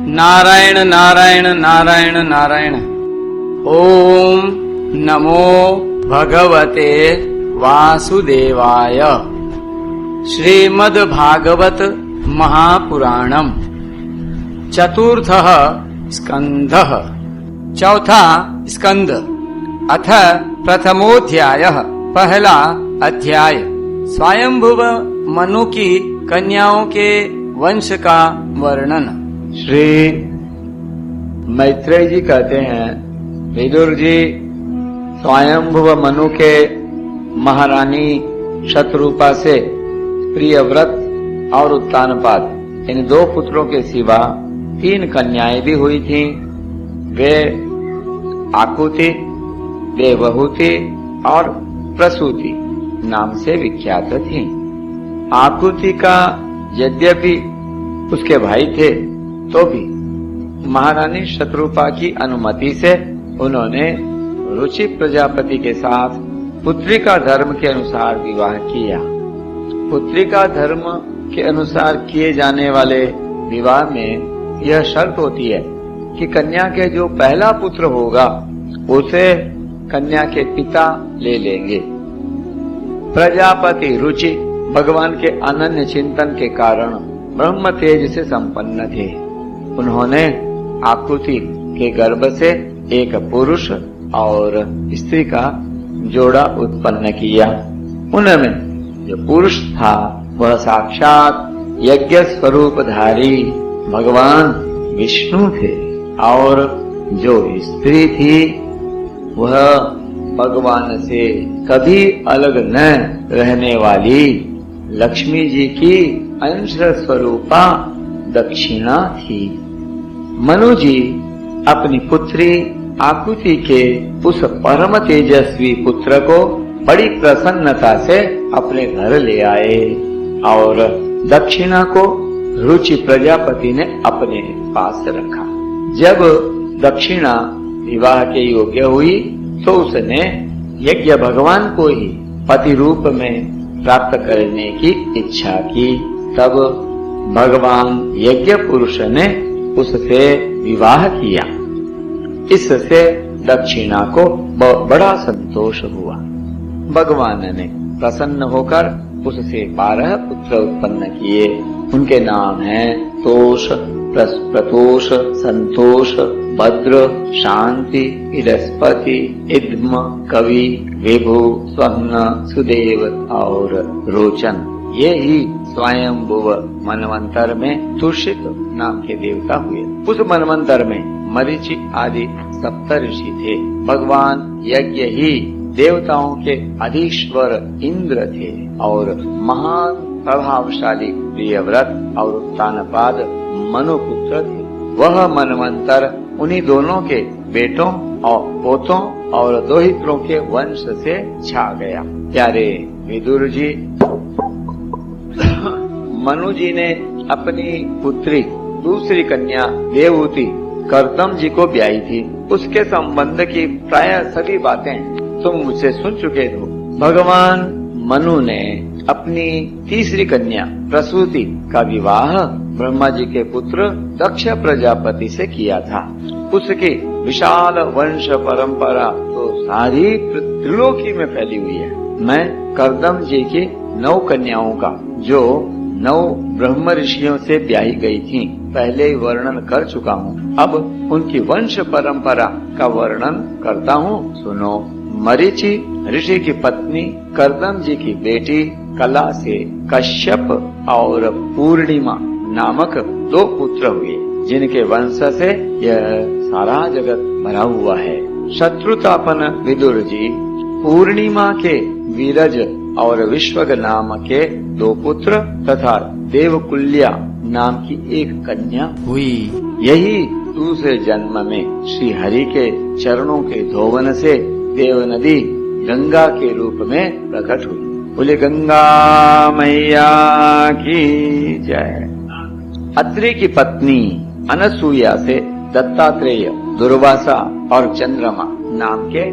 नारायण नारायण नारायण नारायण। ओम नमो भगवते वासुदेवाय। श्रीमद्भागवत महापुराणम चतुर्थः स्कंधः। चौथा स्कंद अथ प्रथमोध्यायः। पहला अध्याय स्वयंभुव मनु की कन्याओं के वंश का वर्णन। श्री मैत्रेय जी कहते हैं, विदुर जी स्वयंभुव मनु के महारानी शतरूपा से प्रियव्रत और उत्तानपाद इन दो पुत्रों के सिवा 3 कन्याएं भी हुई थीं। वे आकुति, देवहूति और प्रसूति नाम से विख्यात थीं। आकुति का यद्यपि उसके भाई थे तो भी महारानी शतरूपा की अनुमति से उन्होंने रुचि प्रजापति के साथ पुत्री का धर्म के अनुसार विवाह किया। पुत्री का धर्म के अनुसार किए जाने वाले विवाह में यह शर्त होती है कि कन्या के जो पहला पुत्र होगा उसे कन्या के पिता ले लेंगे। प्रजापति रुचि भगवान के अनन्य चिंतन के कारण ब्रह्म तेज से संपन्न थे। उन्होंने आकुति के गर्भ से एक पुरुष और स्त्री का जोड़ा उत्पन्न किया। उनमें जो पुरुष था वह साक्षात यज्ञ स्वरूपधारी भगवान विष्णु थे और जो स्त्री थी वह भगवान से कभी अलग न रहने वाली लक्ष्मी जी की अंश स्वरूपा दक्षिणा थी। मनु जी अपनी पुत्री आकुति के उस परम तेजस्वी पुत्र को बड़ी प्रसन्नता से अपने घर ले आए और दक्षिणा को रुचि प्रजापति ने अपने पास रखा। जब दक्षिणा विवाह के योग्य हुई तो उसने यज्ञ भगवान को ही पति रूप में प्राप्त करने की इच्छा की। तब भगवान यज्ञ पुरुष ने उससे विवाह किया। इससे दक्षिणा को बड़ा संतोष हुआ। भगवान ने प्रसन्न होकर उससे 12 पुत्र उत्पन्न किए। उनके नाम हैं तोष, प्रतोष, संतोष, भद्र, शांति, बृहस्पति, इद्म, कवि, विभु, स्वर्ण, सुदेव और रोचन। ये ही स्वयंभुव मनवंतर में तुषित नाम के देवता हुए। उस मनवंतर में मरीचि आदि सप्तऋषि थे। भगवान यज्ञ ही देवताओं के अधीश्वर इंद्र थे और महान प्रभावशाली प्रियव्रत और उत्तानपाद मनुपुत्र थे। वह मनवंतर उन्हीं दोनों के बेटों और पोतों और दोहित्रों के वंश से छा गया। प्यारे विदुर जी, मनु जी ने अपनी पुत्री दूसरी कन्या देवहूति कर्दम जी को ब्याही थी। उसके संबंध की प्राय सभी बातें तुम मुझसे सुन चुके हो। भगवान मनु ने अपनी तीसरी कन्या प्रसूति का विवाह ब्रह्मा जी के पुत्र दक्ष प्रजापति से किया था। उसकी विशाल वंश परंपरा तो सारी त्रिलोकी में फैली हुई है। मैं कर्दम जी की 9 कन्याओं का, जो 9 ब्रह्म ऋषियों से ब्याही गई थीं, पहले ही वर्णन कर चुका हूँ। अब उनकी वंश परंपरा का वर्णन करता हूँ, सुनो। मरीचि ऋषि की पत्नी कर्दम जी की बेटी कला से कश्यप और पूर्णिमा नामक 2 पुत्र हुए, जिनके वंश से यह सारा जगत भरा हुआ है। शत्रुतापन विदुर जी पूर्णिमा के वीरज और विश्वग नाम के 2 पुत्र तथा देवकुल्या नाम की 1 कन्या हुई। यही दूसरे जन्म में श्री हरि के चरणों के धोवन से देव नदी गंगा के रूप में प्रकट हुई। बोले गंगा मैया की जय। अत्रि की पत्नी अनसुईया से दत्तात्रेय, दुर्वासा और चंद्रमा नाम के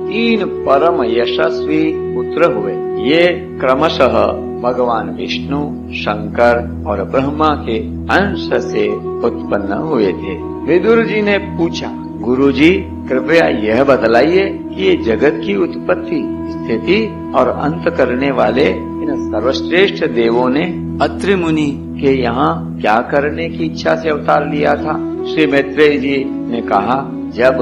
3 परम यशस्वी पुत्र हुए। ये क्रमशः भगवान विष्णु, शंकर और ब्रह्मा के अंश से उत्पन्न हुए थे। विदुर जी ने पूछा, गुरुजी कृपया यह बतलाइए कि ये जगत की उत्पत्ति, स्थिति और अंत करने वाले इन सर्वश्रेष्ठ देवों ने अत्रि मुनि के यहाँ क्या करने की इच्छा से अवतार लिया था। श्री मैत्रेय जी ने कहा, जब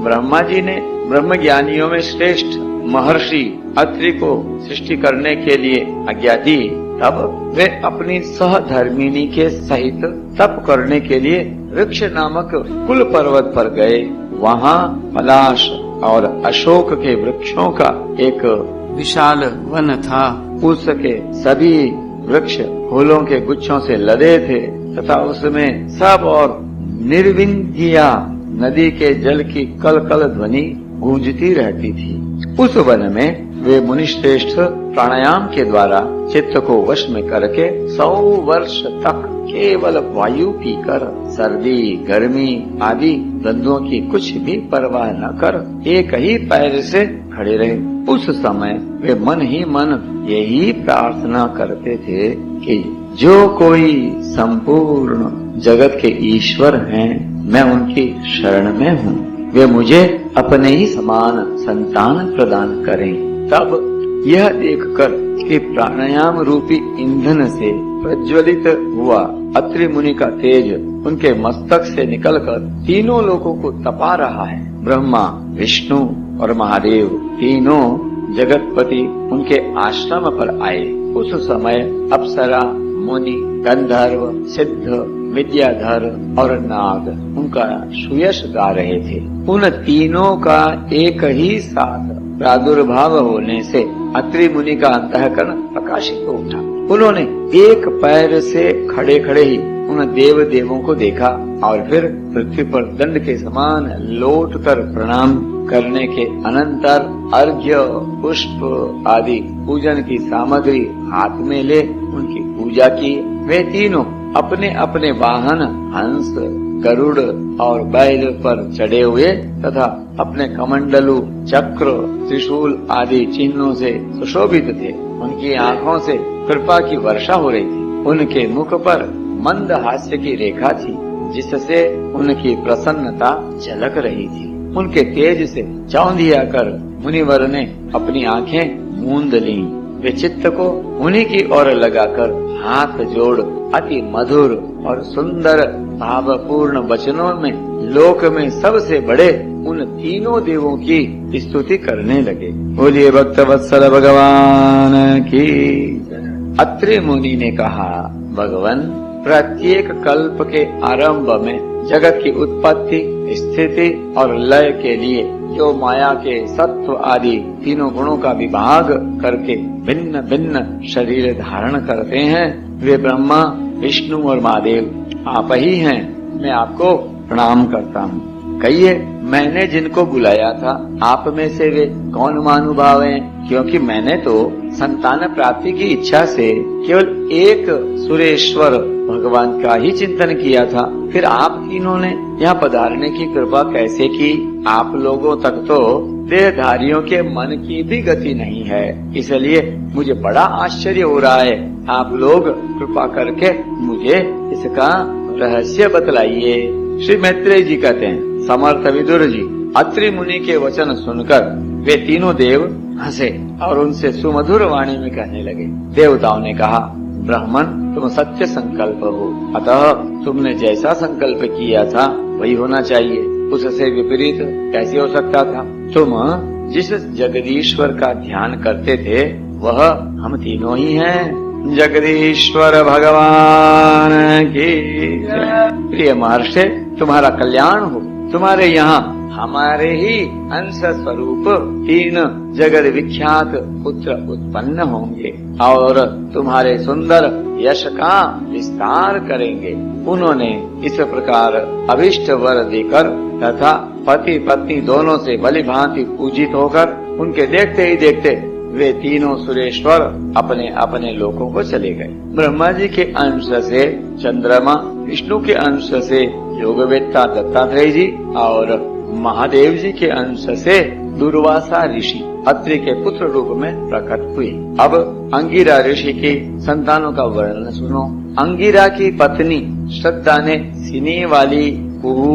ब्रह्मा जी ने ब्रह्म ज्ञानियों में श्रेष्ठ महर्षि अत्रि को सृष्टि करने के लिए आज्ञा दी, तब वे अपनी सहधर्मिणी के सहित तप करने के लिए वृक्ष नामक कुल पर्वत पर गए। वहाँ पलाश और अशोक के वृक्षों का एक विशाल वन था। उसके सभी वृक्ष फूलों के गुच्छों से लदे थे तथा उसमें सब और निर्विंध्या नदी के जल की कल कल ध्वनि गूंजती रहती थी। उस वन में वे मुनिश्रेष्ठ प्राणायाम के द्वारा चित्त को वश में करके 100 वर्ष तक केवल वायु पीकर सर्दी, गर्मी आदि द्वंद्वों की कुछ भी परवाह न कर एक ही पैर से खड़े रहे। उस समय वे मन ही मन यही प्रार्थना करते थे कि जो कोई संपूर्ण जगत के ईश्वर हैं, मैं उनकी शरण में हूँ, वे मुझे अपने ही समान संतान प्रदान करें। तब यह देखकर कि प्राणायाम रूपी ईंधन से प्रज्वलित हुआ अत्रि मुनि का तेज उनके मस्तक से निकलकर तीनों लोगों को तपा रहा है। ब्रह्मा, विष्णु और महादेव तीनों जगतपति उनके आश्रम पर आए। उस समय अप्सरा, मुनि, गंधर्व, सिद्ध, विद्याधर और नाग उनका सुयश गा रहे थे। उन तीनों का एक ही साथ प्रादुर्भाव होने से अत्रि मुनि का अंतःकरण प्रकाशित हो उठा। उन्होंने एक पैर से खड़े खड़े ही उन देव देवों को देखा और फिर पृथ्वी पर दंड के समान लौट कर प्रणाम करने के अनंतर अर्घ्य, पुष्प आदि पूजन की सामग्री हाथ में ले उनकी पूजा की। वे तीनों अपने अपने वाहन हंस, गरुड़ और बैल पर चढ़े हुए तथा अपने कमंडलू, चक्र, त्रिशूल आदि चिन्हों से सुशोभित थे। उनकी आंखों से कृपा की वर्षा हो रही थी। उनके मुख पर मंद हास्य की रेखा थी जिससे उनकी प्रसन्नता झलक रही थी। उनके तेज से चौंधिया कर मुनिवर ने अपनी आंखें मूंद लीं। वे चित्त को उन्हीं की ओर लगाकर हाथ जोड़ अति मधुर और सुंदर भावपूर्ण वचनों में लोक में सबसे बड़े उन तीनों देवों की स्तुति करने लगे। बोलिए भक्त वत्सल भगवान की। अत्रि मुनि ने कहा, भगवान, प्रत्येक कल्प के आरंभ में जगत की उत्पत्ति, स्थिति और लय के लिए जो माया के सत्व आदि तीनों गुणों का विभाग करके भिन्न भिन्न शरीर धारण करते हैं, वे ब्रह्मा, विष्णु और महादेव आप ही हैं। मैं आपको प्रणाम करता हूँ। कहिए, मैंने जिनको बुलाया था आप में से वे कौन महानुभाव हैं? क्योंकि मैंने तो संतान प्राप्ति की इच्छा से केवल एक सुरेश्वर भगवान का ही चिंतन किया था। फिर आप तीनों ने यहाँ पधारने की कृपा कैसे की? आप लोगों तक तो देहधारियों के मन की भी गति नहीं है, इसलिए मुझे बड़ा आश्चर्य हो रहा है। आप लोग कृपा करके मुझे इसका रहस्य बतलाइए। श्री मैत्रेय जी कहते हैं, समर्थ विदुर जी, अत्रि मुनि के वचन सुनकर वे तीनों देव हंसे और उनसे सुमधुर वाणी में कहने लगे। देवताओं ने कहा, ब्राह्मण, तुम सत्य संकल्प हो, अतः तुमने जैसा संकल्प किया था वही होना चाहिए। उससे विपरीत कैसे हो सकता था? तुम जिस जगदीश्वर का ध्यान करते थे वह हम तीनों ही हैं। जगदीश्वर भगवान की प्रिय महर्षि, तुम्हारा कल्याण हो। तुम्हारे यहाँ हमारे ही अंश स्वरूप 3 जगत विख्यात पुत्र उत्पन्न होंगे और तुम्हारे सुंदर यश का विस्तार करेंगे। उन्होंने इस प्रकार अभिष्ट वर देकर तथा पति पत्नी दोनों से भली भांति पूजित होकर उनके देखते ही देखते वे तीनों सुरेश्वर अपने अपने लोकों को चले गए। ब्रह्मा जी के अंश से चंद्रमा, विष्णु के अंश से योगवेत्ता दत्तात्रेय जी और महादेव जी के अंश से दुर्वासा ऋषि अत्रि के पुत्र रूप में प्रकट हुए। अब अंगिरा ऋषि की संतानों का वर्णन सुनो। अंगिरा की पत्नी श्रद्धा ने सिनी वाली, कुहू,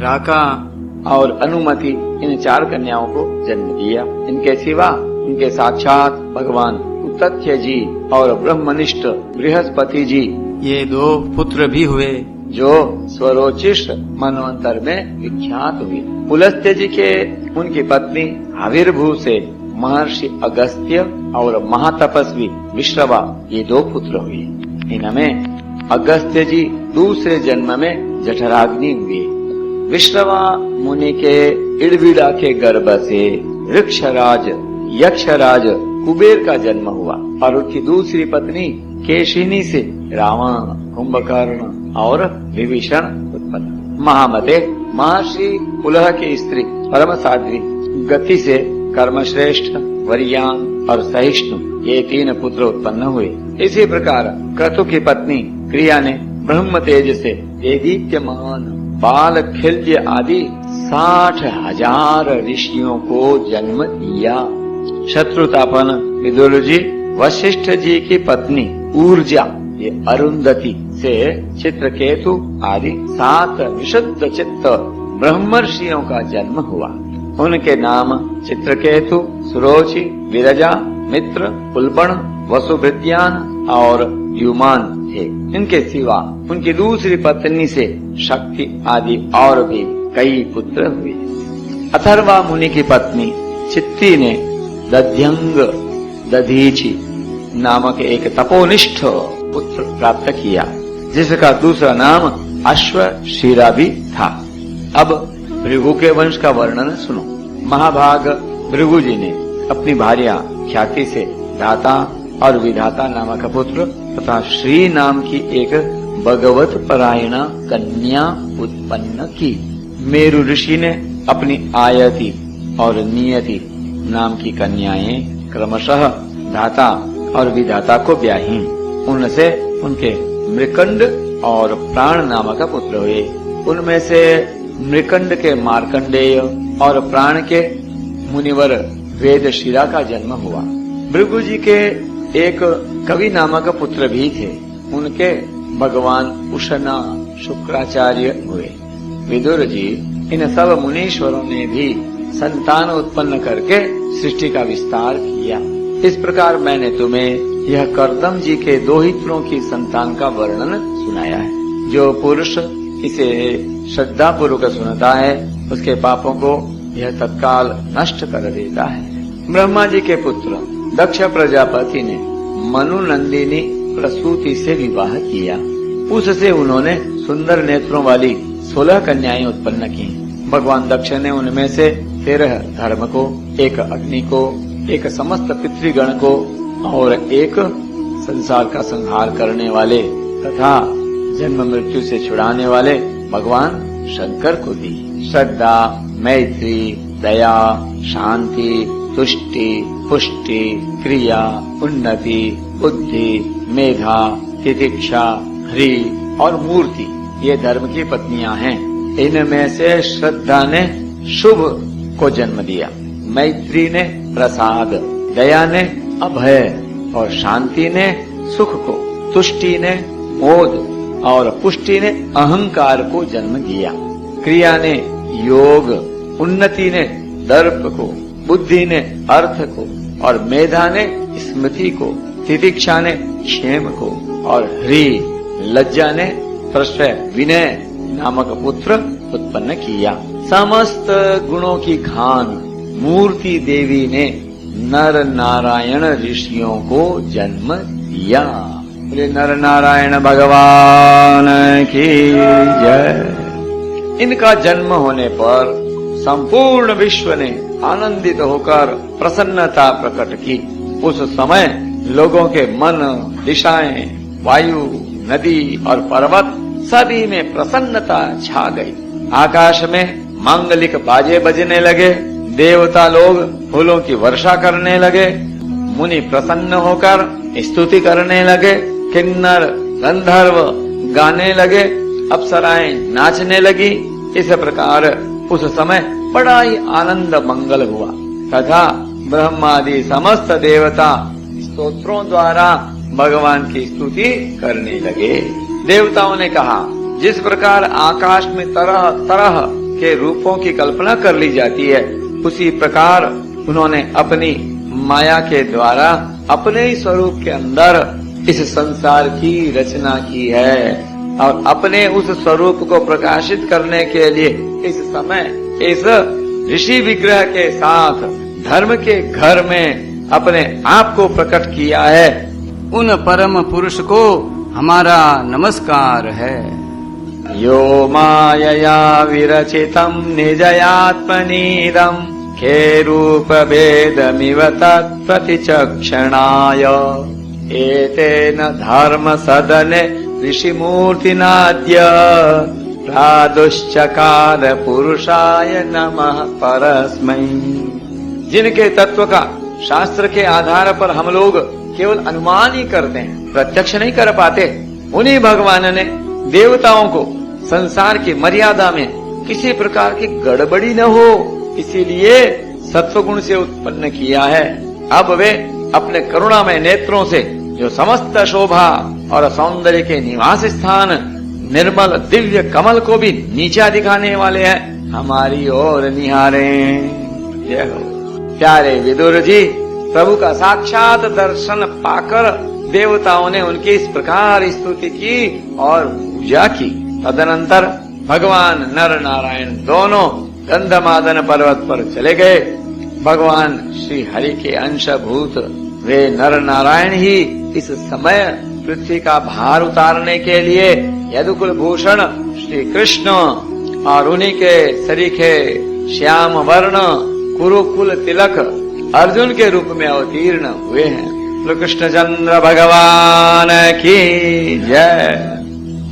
राका और अनुमति इन 4 कन्याओं को जन्म दिया। इनके सिवा इनके साक्षात भगवान उतथ्य जी और ब्रह्मनिष्ठ बृहस्पति जी ये 2 पुत्र भी हुए, जो स्वरोचिष्ट मनवंतर में विख्यात हुए। पुलस्त्य जी के उनकी पत्नी आविर्भू से महर्षि अगस्त्य और महातपस्वी विश्रवा ये 2 पुत्र हुए। इनमें अगस्त्य जी दूसरे जन्म में जठराग्नि हुए। विश्रवा मुनि के इड़बिड़ा के गर्भ से वृक्षराज यक्षराज कुबेर का जन्म हुआ और उसकी दूसरी पत्नी केशिनी से रावण, कुंभकर्ण और विभीषण उत्पन्न। महामते महर्षि पुलह की स्त्री परम साध्वी गति से कर्मश्रेष्ठ, वरियान और सहिष्णु ये 3 पुत्र उत्पन्न हुए। इसी प्रकार क्रतु की पत्नी क्रिया ने ब्रह्म तेज से देदीप्यमान बाल खिल्य आदि 60,000 ऋषियों को जन्म दिया। शत्रुतापन विदुर जी वशिष्ठ जी की पत्नी ऊर्जा ये अरुंधति से चित्रकेतु आदि 7 विशुद्ध चित्त ब्रह्मर्षियों का जन्म हुआ। उनके नाम चित्रकेतु, सुरोचि, विरजा, मित्र, पुलपण, वसुभृत्यान और युमान थे। इनके सिवा उनकी दूसरी पत्नी से शक्ति आदि और भी कई पुत्र हुए। अथर्वा मुनि की पत्नी चित्ती ने दध्यंग दधीचि नामक एक तपोनिष्ठ पुत्र प्राप्त किया, जिसका दूसरा नाम अश्वशीरा भी था। अब भृगु के वंश का वर्णन सुनो। महाभाग भृगु जी ने अपनी भार्या ख्याति से धाता और विधाता नामक पुत्र तथा श्री नाम की एक भगवत परायणा कन्या उत्पन्न की। मेरु ऋषि ने अपनी आयति और नियति नाम की कन्याएं क्रमशः धाता और विधाता को ब्याही। उनसे उनके मृकंड और प्राण नामक पुत्र हुए। उनमें से मृकंड के मार्कंडेय और प्राण के मुनिवर वेदशिरा का जन्म हुआ। भृगु जी के एक कवि नामक पुत्र भी थे। उनके भगवान उशना शुक्राचार्य हुए। विदुर जी इन सब मुनीश्वरों ने भी संतान उत्पन्न करके सृष्टि का विस्तार किया। इस प्रकार मैंने तुम्हें यह कर्दम जी के 2 हितों की संतान का वर्णन सुनाया है। जो पुरुष इसे श्रद्धा पूर्वक सुनता है उसके पापों को यह तत्काल नष्ट कर देता है। ब्रह्मा जी के पुत्र दक्ष प्रजापति ने मनु नंदिनी प्रसूति से विवाह किया। उससे उन्होंने सुंदर नेत्रों वाली 16 कन्याएं उत्पन्न की। भगवान दक्ष ने उनमें से 13 धर्म को, 1 अग्नि को, 1 समस्त पितृगण को और 1 संसार का संहार करने वाले तथा जन्म मृत्यु से छुड़ाने वाले भगवान शंकर को दी। श्रद्धा, मैत्री, दया, शांति, तुष्टि, पुष्टि, क्रिया, उन्नति, बुद्धि, मेधा, तितिक्षा, ह्री और मूर्ति ये धर्म की पत्नियां हैं। इनमें से श्रद्धा ने शुभ को जन्म दिया, मैत्री ने प्रसाद, दया ने अभय और शांति ने सुख को, तुष्टि ने मोद और पुष्टि ने अहंकार को जन्म दिया। क्रिया ने योग, उन्नति ने दर्प को, बुद्धि ने अर्थ को और मेधा ने स्मृति को, तितिक्षा ने क्षेम को और ह्री लज्जा ने प्रश्रय विनय नामक पुत्र उत्पन्न किया। समस्त गुणों की खान मूर्ति देवी ने नर नारायण ऋषियों को जन्म दिया। नर नारायण भगवान की जय। इनका जन्म होने पर संपूर्ण विश्व ने आनंदित होकर प्रसन्नता प्रकट की। उस समय लोगों के मन, दिशाएं, वायु, नदी और पर्वत सभी में प्रसन्नता छा गई। आकाश में मांगलिक बाजे बजने लगे, देवता लोग फूलों की वर्षा करने लगे, मुनि प्रसन्न होकर स्तुति करने लगे, किन्नर गंधर्व गाने लगे, अप्सराएं नाचने लगी। इस प्रकार उस समय बड़ा ही आनंद मंगल हुआ तथा ब्रह्मादि समस्त देवता स्तोत्रों द्वारा भगवान की स्तुति करने लगे। देवताओं ने कहा, जिस प्रकार आकाश में तरह तरह के रूपों की कल्पना कर ली जाती है, उसी प्रकार उन्होंने अपनी माया के द्वारा अपने ही स्वरूप के अंदर इस संसार की रचना की है और अपने उस स्वरूप को प्रकाशित करने के लिए इस समय इस ऋषि विग्रह के साथ धर्म के घर में अपने आप को प्रकट किया है। उन परम पुरुष को हमारा नमस्कार है। यो मायया विरचितम् निजयात्मनीदम् खे रूप भेदमिव तत्प्रतिचक्षणाय एतेन धर्म सदने ऋषिमूर्तिनाद्य प्रादुश्चकार पुरुषाय नमः परस्मै। जिनके तत्व का शास्त्र के आधार पर हम लोग केवल अनुमान ही करते हैं, प्रत्यक्ष नहीं कर पाते, उन्हीं भगवान ने देवताओं को संसार की मर्यादा में किसी प्रकार की गड़बड़ी न हो, इसीलिए सत्वगुण से उत्पन्न किया है। अब वे अपने करुणामय नेत्रों से जो समस्त शोभा और सौंदर्य के निवास स्थान निर्मल दिव्य कमल को भी नीचा दिखाने वाले हैं, हमारी ओर निहारें। जय हो। प्यारे विदुर जी, प्रभु का साक्षात दर्शन पाकर देवताओं ने उनकी इस प्रकार स्तुति की और पूजा की। तदनंतर भगवान नर नारायण दोनों गंधमादन पर्वत पर चले गए। भगवान श्री हरि के अंशभूत वे नर नारायण ही इस समय पृथ्वी का भार उतारने के लिए यदुकुल भूषण श्री कृष्ण और उन्हीं के सरीखे श्याम वर्ण कुरुकुल तिलक अर्जुन के रूप में अवतीर्ण हुए हैं। श्री कृष्णचंद्र भगवान की जय।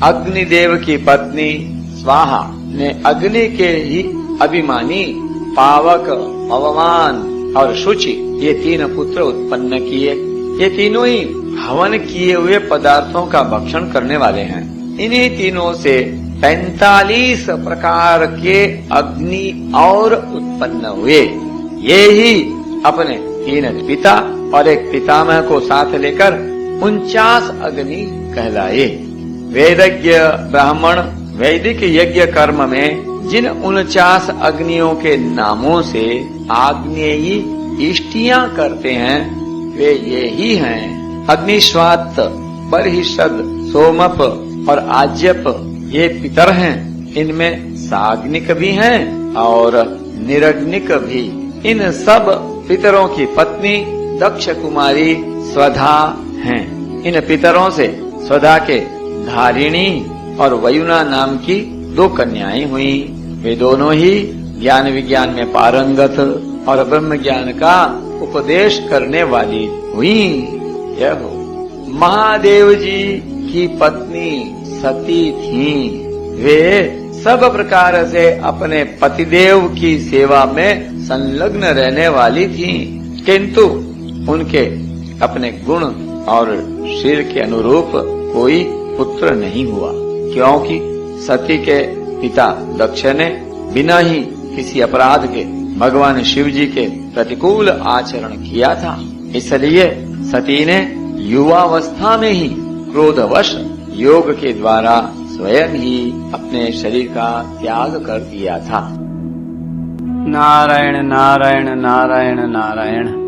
अग्निदेव की पत्नी स्वाहा ने अग्नि के ही अभिमानी पावक, पवमान और शुचि ये तीन पुत्र उत्पन्न किए। ये तीनों ही हवन किए हुए पदार्थों का भक्षण करने वाले हैं। इन्हीं तीनों से 45 प्रकार के अग्नि और उत्पन्न हुए। ये ही अपने 3 पिता और एक पितामह को साथ लेकर 49 अग्नि कहलाए। वेदज्ञ ब्राह्मण वैदिक यज्ञ कर्म में जिन 49 अग्नियों के नामों से आग्नेयी इष्टियां करते हैं, वे ये ही हैं: अग्निश्वात, बर्हिषद, सोमप और आज्यप ये पितर हैं। इनमें साग्निक भी हैं और निरग्निक भी। इन सब पितरों की पत्नी दक्ष कुमारी स्वधा हैं। इन पितरों से स्वधा के धारिणी और वयुना नाम की 2 कन्याएं हुई। वे दोनों ही ज्ञान विज्ञान में पारंगत और ब्रह्म ज्ञान का उपदेश करने वाली हुई। यह हो। महादेव जी की पत्नी सती थीं। वे सब प्रकार से अपने पतिदेव की सेवा में संलग्न रहने वाली थीं, किंतु उनके अपने गुण और शील के अनुरूप कोई पुत्र नहीं हुआ, क्योंकि सती के पिता दक्ष ने बिना ही किसी अपराध के भगवान शिव जी के प्रतिकूल आचरण किया था। इसलिए सती ने युवावस्था में ही क्रोधवश योग के द्वारा स्वयं ही अपने शरीर का त्याग कर दिया था। नारायण नारायण नारायण नारायण।